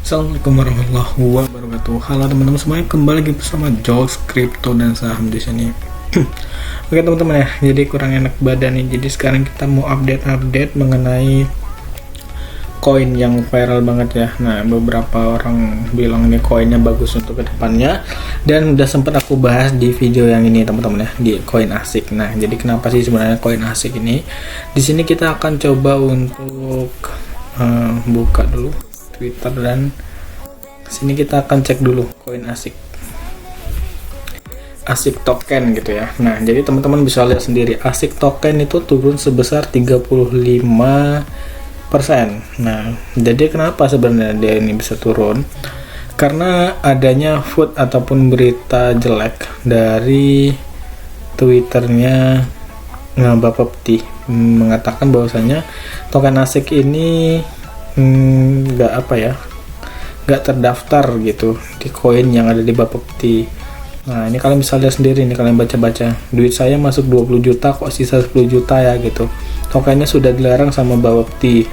Assalamualaikum warahmatullahi wabarakatuh. Halo teman-teman semuanya, kembali lagi bersama Jols Crypto dan saham di sini. Oke teman-teman ya, jadi kurang enak badan nih. Jadi sekarang kita mau update mengenai koin yang viral banget ya. Nah, beberapa orang bilang ini koinnya bagus untuk kedepannya, dan udah sempat aku bahas di video yang ini teman-teman ya, di koin ASIC. Nah, jadi kenapa sih sebenarnya koin ASIC ini? Di sini kita akan coba untuk buka dulu Twitter, dan sini kita akan cek dulu koin ASIC token gitu ya. Nah, jadi teman-teman bisa lihat sendiri ASIC token itu turun sebesar 35%. Nah, jadi kenapa sebenarnya dia ini bisa turun? Karena adanya vote ataupun berita jelek dari Twitternya Bapepti, mengatakan bahwasanya token ASIC ini nggak terdaftar gitu di koin yang ada di Bapepti. Nah, ini kalian bisa lihat sendiri, ini kalian baca-baca, duit saya masuk 20 juta kok sisa 10 juta ya gitu. Tokennya sudah dilarang sama Bapepti,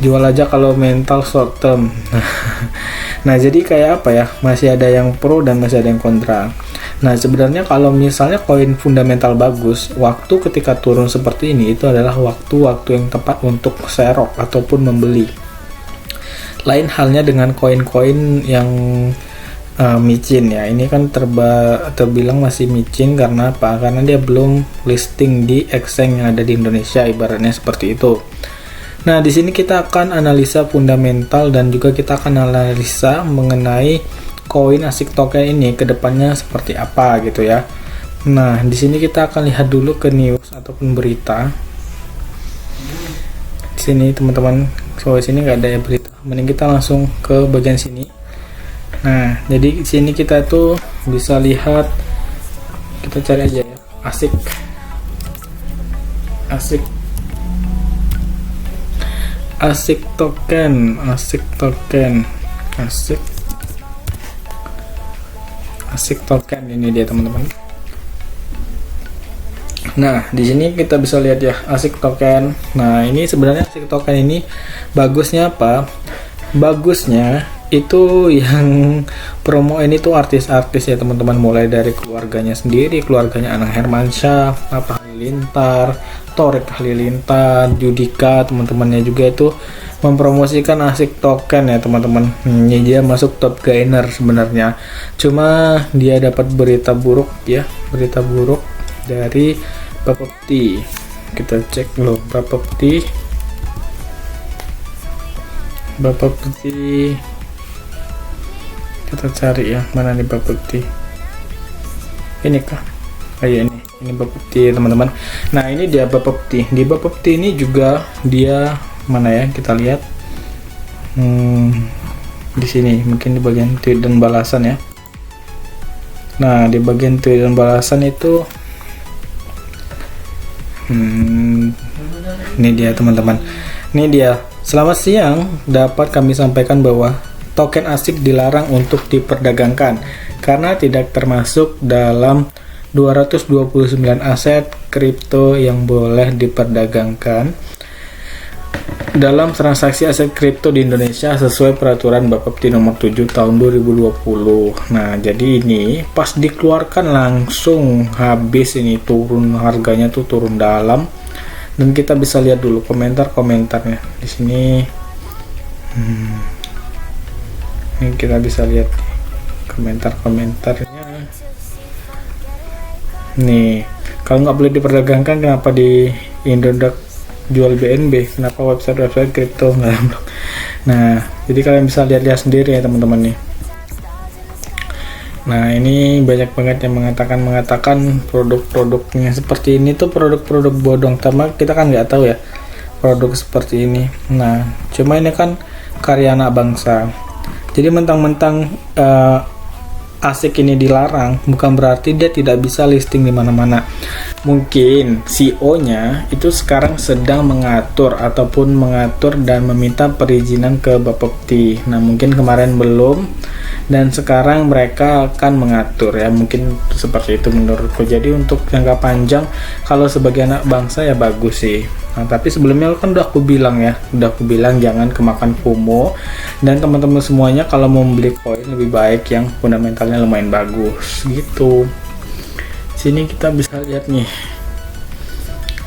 jual aja kalau mental short term. Nah, jadi kayak apa ya, masih ada yang pro dan masih ada yang kontra. Nah, sebenarnya kalau misalnya koin fundamental bagus, waktu ketika turun seperti ini itu adalah waktu-waktu yang tepat untuk serok ataupun membeli. Lain halnya dengan koin-koin yang micin ya. Ini kan terbilang masih micin karena apa? Karena dia belum listing di exchange yang ada di Indonesia, ibaratnya seperti itu. Nah, di sini kita akan analisa fundamental dan juga kita akan analisa mengenai koin ASIC token ini kedepannya seperti apa gitu ya. Nah, di sini kita akan lihat dulu ke news ataupun berita. Di sini teman-teman, so di sini nggak ada ya berita. Mending kita langsung ke bagian sini. Nah, jadi di sini kita tuh bisa lihat, kita cari aja ya, ASIC token, ASIC token ini dia teman-teman. Nah, di sini kita bisa lihat ya ASIC token. Nah, ini sebenarnya ASIC token ini bagusnya apa? Bagusnya itu yang promo ini tuh artis-artis ya teman-teman, mulai dari keluarganya sendiri, keluarganya Anang Hermansyah, Halilintar, Torik Halilintar, Judika, teman-temannya juga itu mempromosikan ASIC token ya teman-teman. Ini dia masuk top gainer sebenarnya, cuma dia dapat berita buruk ya, berita buruk dari Bapepti. Kita cek dulu Bapepti, kita cari ya, mana nih Bapepti, ini kah? Iya, ini Bapepti teman-teman. Nah, ini dia Bapepti. Di Bapepti ini juga dia mana ya, kita lihat di sini mungkin di bagian tweet dan balasan ya. Nah, di bagian tweet dan balasan itu ini dia teman-teman, ini dia. Selamat siang, dapat kami sampaikan bahwa token ASIC dilarang untuk diperdagangkan karena tidak termasuk dalam 229 aset kripto yang boleh diperdagangkan dalam transaksi aset kripto di Indonesia sesuai peraturan Bapepti nomor 7 tahun 2020. Nah, jadi ini pas dikeluarkan langsung habis, ini turun harganya tuh, turun dalam. Dan kita bisa lihat dulu komentar-komentarnya di sini. Ini kita bisa lihat komentar-komentarnya. Nih, kalau nggak boleh diperdagangkan, kenapa di Indodax jual BNB? Kenapa website kripto nggak blok? Nah, jadi kalian bisa lihat-lihat sendiri ya teman-teman nih. Nah, ini banyak banget yang mengatakan produk-produknya seperti ini tuh produk-produk bodong. Tapi kita kan nggak tahu ya produk seperti ini. Nah, cuma ini kan karya anak bangsa. Jadi mentang-mentang ASIC ini dilarang bukan berarti dia tidak bisa listing di mana-mana. mungkin CEO-nya itu sekarang sedang mengatur dan meminta perizinan ke Bapepti. Nah, mungkin kemarin belum dan sekarang mereka akan mengatur ya, mungkin seperti itu menurutku. Jadi untuk jangka panjang kalau sebagai anak bangsa ya bagus sih. Nah, tapi sebelumnya kan udah aku bilang jangan kemakan FOMO, dan teman-teman semuanya kalau mau beli koin lebih baik yang fundamentalnya lumayan bagus gitu. Sini kita bisa lihat nih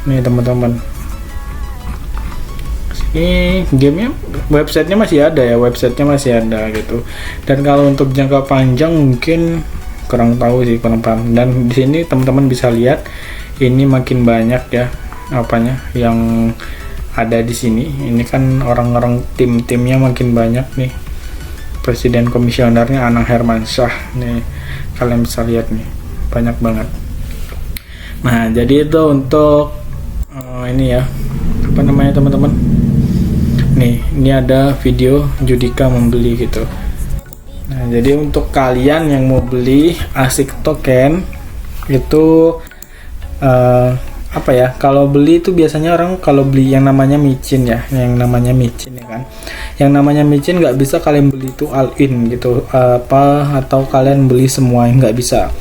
teman-teman, ini gamenya, websitenya masih ada gitu. Dan kalau untuk jangka panjang mungkin kurang tahu sih, kurang paham. Dan di sini teman-teman bisa lihat ini makin banyak ya yang ada di sini. Ini kan orang-orang timnya makin banyak nih. Presiden komisionernya Anang Hermansyah nih, kalian bisa lihat nih, banyak banget. Nah, jadi itu untuk ini ya, teman-teman. Nih, ini ada video Judika membeli gitu. Nah, jadi untuk kalian yang mau beli ASIC token itu kalau beli itu biasanya orang kalau beli yang namanya micin ya kan. Yang namanya micin nggak bisa kalian beli itu all in gitu atau kalian beli semua, nggak bisa.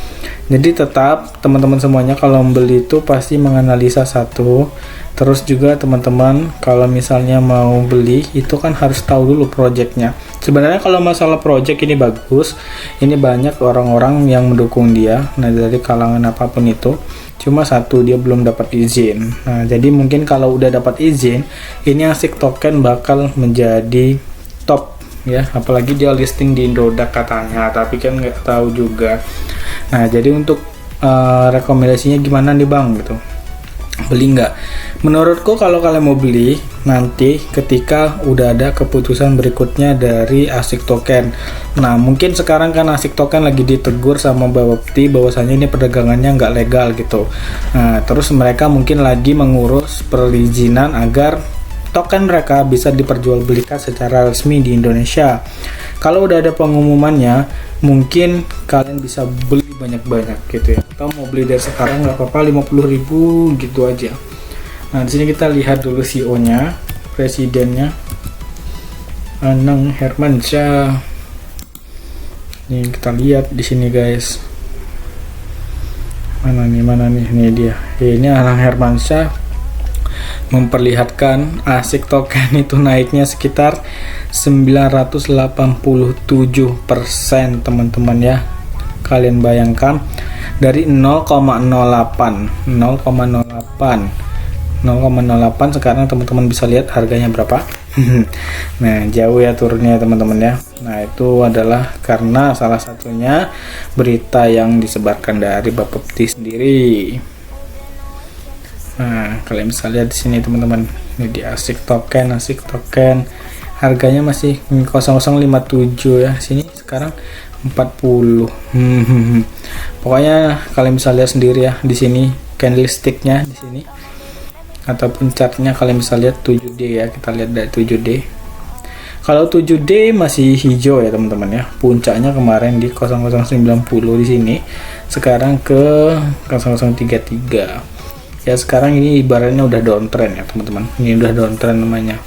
Jadi tetap teman-teman semuanya kalau membeli itu pasti menganalisa satu. Terus juga teman-teman kalau misalnya mau beli itu kan harus tahu dulu projectnya. Sebenarnya kalau masalah project ini bagus, ini banyak orang-orang yang mendukung dia. Nah, dari kalangan apapun itu, cuma satu, dia belum dapat izin. Nah, jadi mungkin kalau udah dapat izin, ini ASIC token bakal menjadi top ya, apalagi dia listing di Indodax katanya, tapi kan nggak tahu juga. Nah, jadi untuk rekomendasinya gimana nih Bang gitu, beli nggak? Menurutku kalau kalian mau beli nanti ketika udah ada keputusan berikutnya dari ASIC token. Nah, mungkin sekarang kan ASIC token lagi ditegur sama Bapepti bahwasanya ini perdagangannya nggak legal gitu. Nah, terus mereka mungkin lagi mengurus perizinan agar token mereka bisa diperjualbelikan secara resmi di Indonesia. Kalau udah ada pengumumannya, mungkin kalian bisa beli banyak-banyak gitu ya. Atau mau beli dari sekarang nggak apa-apa, 50.000 gitu aja. Nah, di sini kita lihat dulu CEO-nya, presidennya Anang Hermansyah. Nih kita lihat di sini guys. Mana nih? Ini dia. Ini Anang Hermansyah memperlihatkan ASIC token itu naiknya sekitar 987% teman-teman ya. Kalian bayangkan dari 0,08 sekarang teman-teman bisa lihat harganya berapa. Nah, jauh ya turunnya teman-teman ya. Nah, itu adalah karena salah satunya berita yang disebarkan dari Bapepti sendiri. Nah, kalian bisa lihat di sini teman-teman. Ini di ASIC token harganya masih 0057 ya. Sini sekarang 40. Pokoknya kalian bisa lihat sendiri ya di sini candlesticknya di sini ataupun chartnya, kalian bisa lihat 7D ya. Kita lihat dari 7D. Kalau 7D masih hijau ya teman-teman ya. Puncaknya kemarin di 0090 di sini. Sekarang ke 0033. Ya, sekarang ini ibaratnya udah downtrend ya teman-teman. Ini udah downtrend namanya.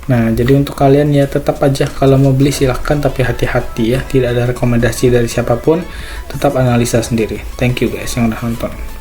Nah, jadi untuk kalian ya tetap aja kalau mau beli silahkan, tapi hati-hati ya. Tidak ada rekomendasi dari siapapun. Tetap analisa sendiri. Thank you guys yang udah nonton.